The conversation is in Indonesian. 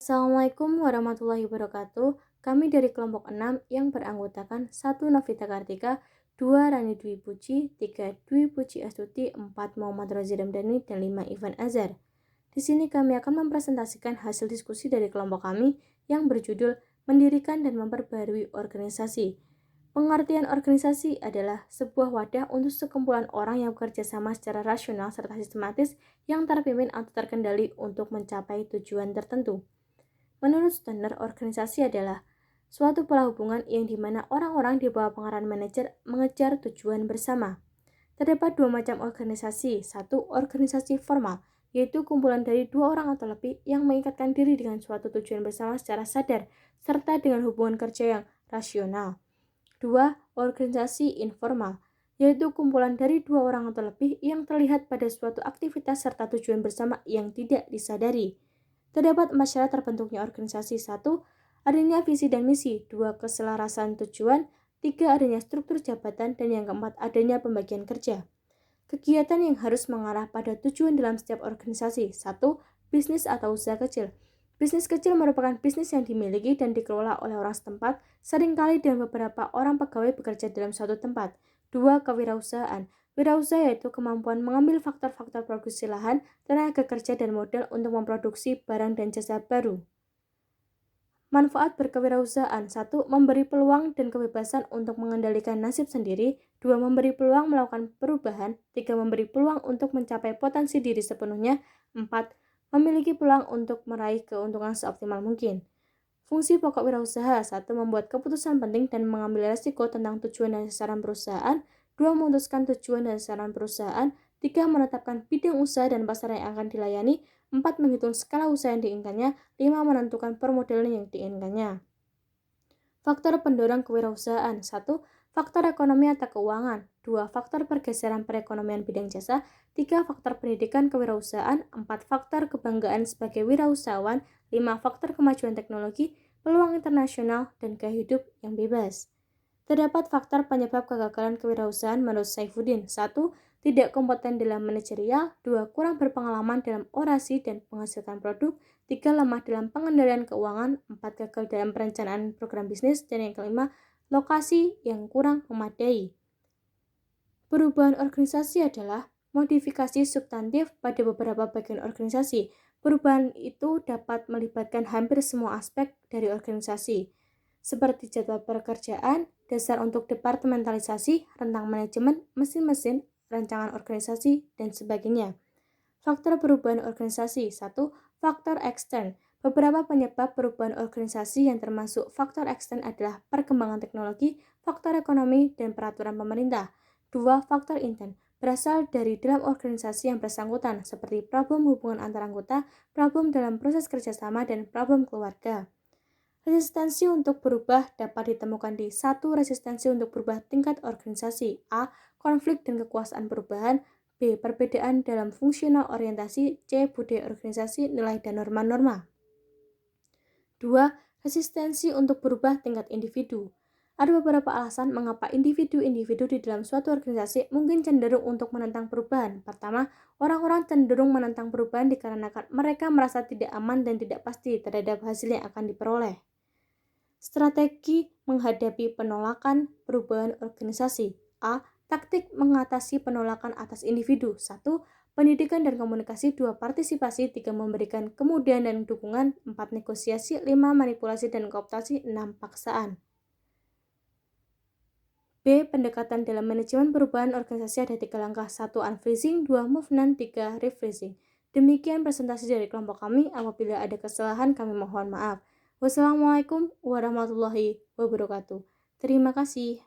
Assalamualaikum warahmatullahi wabarakatuh. Kami dari kelompok 6 yang beranggotakan 1. Novita Kartika, 2. Rani Dwi Puji, 3. Dwi Puji Astuti, 4. Muhammad Rozi Ramdhani, dan 5. Ivan Azhar. Di sini kami akan mempresentasikan hasil diskusi dari kelompok kami yang berjudul Mendirikan dan Memperbarui Organisasi. Pengertian organisasi adalah sebuah wadah untuk sekumpulan orang yang bekerja sama secara rasional serta sistematis yang terpimpin atau terkendali untuk mencapai tujuan tertentu. Menurut standar, organisasi adalah suatu pola hubungan yang dimana orang-orang di bawah pengarahan manajer mengejar tujuan bersama. Terdapat dua macam organisasi. Satu, organisasi formal, yaitu kumpulan dari 2 orang atau lebih yang mengikatkan diri dengan suatu tujuan bersama secara sadar, serta dengan hubungan kerja yang rasional. 2. Organisasi informal, yaitu kumpulan dari 2 orang atau lebih yang terlihat pada suatu aktivitas serta tujuan bersama yang tidak disadari. Terdapat 4 syarat terbentuknya organisasi. 1. Adanya visi dan misi. 2. Keselarasan tujuan. 3. Adanya struktur jabatan. Dan yang keempat, adanya pembagian kerja. Kegiatan yang harus mengarah pada tujuan dalam setiap organisasi. 1. Bisnis atau usaha kecil. Bisnis kecil merupakan bisnis yang dimiliki dan dikelola oleh orang setempat, seringkali dengan beberapa orang pegawai bekerja dalam suatu tempat. 2. Kewirausahaan. Wirausaha yaitu kemampuan mengambil faktor-faktor produksi lahan, tenaga kerja, dan modal untuk memproduksi barang dan jasa baru. Manfaat berkewirausahaan. 1. Memberi peluang dan kebebasan untuk mengendalikan nasib sendiri. 2. Memberi peluang melakukan perubahan. 3. Memberi peluang untuk mencapai potensi diri sepenuhnya. 4. Memiliki peluang untuk meraih keuntungan seoptimal mungkin. Fungsi pokok wirausaha. 1. Membuat keputusan penting dan mengambil risiko tentang tujuan dan sasaran perusahaan. 2. Memutuskan tujuan dan sasaran perusahaan. 3. Menetapkan bidang usaha dan pasar yang akan dilayani. 4. Menghitung skala usaha yang diinginkannya. 5. Menentukan permodalan yang diinginkannya. Faktor pendorong kewirausahaan. 1. Faktor ekonomi atau keuangan. 2. Faktor pergeseran perekonomian bidang jasa. 3. Faktor pendidikan kewirausahaan. 4. Faktor kebanggaan sebagai wirausahawan. 5. Faktor kemajuan teknologi, peluang internasional, dan gaya hidup yang bebas. Terdapat faktor penyebab kegagalan kewirausahaan menurut Saifuddin. 1. Tidak kompeten dalam manajerial. 2. Kurang berpengalaman dalam orasi dan menghasilkan produk. 3. Lemah dalam pengendalian keuangan. 4. Gagal dalam perencanaan program bisnis. Dan yang kelima, lokasi yang kurang memadai. Perubahan organisasi adalah modifikasi substantif pada beberapa bagian organisasi. Perubahan itu dapat melibatkan hampir semua aspek dari organisasi, seperti jadwal pekerjaan, dasar untuk departementalisasi, rentang manajemen, mesin-mesin, rancangan organisasi, dan sebagainya. Faktor perubahan organisasi. 1. Faktor ekstern. Beberapa penyebab perubahan organisasi yang termasuk faktor ekstern adalah perkembangan teknologi, faktor ekonomi, dan peraturan pemerintah. 2. Faktor intern. Berasal dari dalam organisasi yang bersangkutan, seperti problem hubungan antar anggota, problem dalam proses kerjasama, dan problem keluarga. Resistensi untuk berubah dapat ditemukan di 1. Resistensi untuk berubah tingkat organisasi. A. Konflik dan kekuasaan perubahan. B. Perbedaan dalam fungsional orientasi. C. Budaya organisasi, nilai dan norma-norma. 2. Resistensi untuk berubah tingkat individu. Ada beberapa alasan mengapa individu-individu di dalam suatu organisasi mungkin cenderung untuk menentang perubahan. Pertama, orang-orang cenderung menentang perubahan dikarenakan mereka merasa tidak aman dan tidak pasti terhadap hasil yang akan diperoleh. Strategi menghadapi penolakan perubahan organisasi. A. Taktik mengatasi penolakan atas individu. 1. Pendidikan dan komunikasi. 2. Partisipasi. 3. Memberikan kemudahan dan dukungan. 4. Negosiasi. 5. Manipulasi dan kooptasi. 6. Paksaan. B. Pendekatan dalam manajemen perubahan organisasi ada 3 langkah. 1. Unfreezing. 2. Movement. 3. Refreezing. Demikian presentasi dari kelompok kami. Apabila ada kesalahan, kami mohon maaf. Wassalamualaikum warahmatullahi wabarakatuh. Terima kasih.